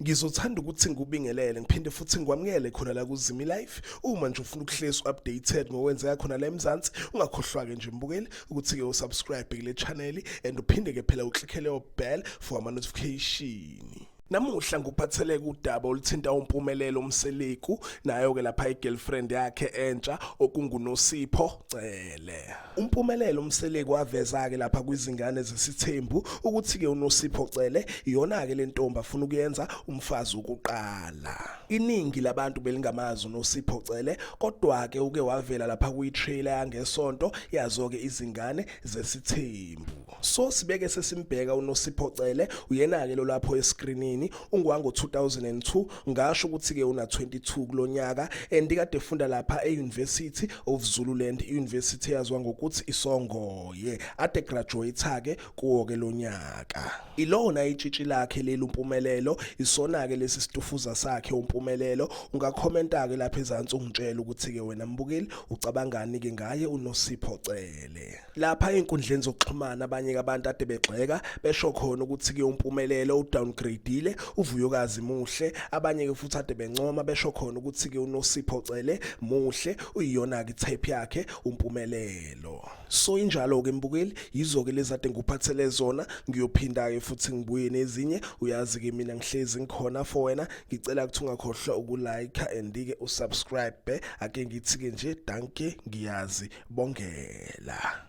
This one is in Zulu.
Ngizothanda ukuthi ngikubingelele ngiphinde futhi ngikwamukele khona la kuZimi Live. Uma nje ufuna ukuhlezi updated ngokwenzeka khona la eMzansi, ungakhohlwa ke nje mbukeli ukuthi ke usubscribe kule channel and uphinde ke phela uklikhe leyo bell for ama notification. Namuhla nguphathele kudaba oluthinta uMpumelelo Mseleku nayo ke lapha igirlfriend yakhe entsha okunguNosipho Cele. uMpumelelo Mseleku waveza ke lapha kwizingane zesithembu ukuthi ke uNosipho Cele iyona ke lentombi afuna ukuyenza umfazi ukuqala. Iningi labantu belingamazi uNosipho Cele kodwa ke uke wavela lapha kwi-trailer yangesonto yazo ke izingane zesithembu. So sibeke sesimbheka uNosipho Cele uyena ke lo lapho escreenini ungwango 2002 ngasho ukuthi ke una 22 kulonyaka and ikade efunda lapha eUniversity of Zululand, iuniversity yazwa ngokuthi iSongoye, ade graduate ke kuwo ke lonyaka. Ilona itshitshi lakhe leli uMpumelelo, isona ke lesi situfuza sakhe uMpumelelo. Ungakhomenta ke lapha ezantsi ungitshela ukuthi ke wena mbukeli ucabangani ke ngaye uNosipho Cele. Lapha einkundleni zokuxhumana abanye abantu ade begxeka besho khona ukuthi ke uMpumelelo udowngrade uVuyokazi muhle, abanye ke futhi ade bencoma besho khona ukuthi ke uNosipho Cele muhle, uyiyona ke type yakhe uMpumelelo. So injalo ke mbukeli yizo ke lezi ade nguphathele zona, ngiyophinda ke futhi ngibuye nezinye. Uyazi ke mina ngihlezi ngikhona for wena, ngicela ukuthi ungakhohlwa ukulike and ke usubscribe. Ake ngithi ke nje danke, ngiyazi bongela.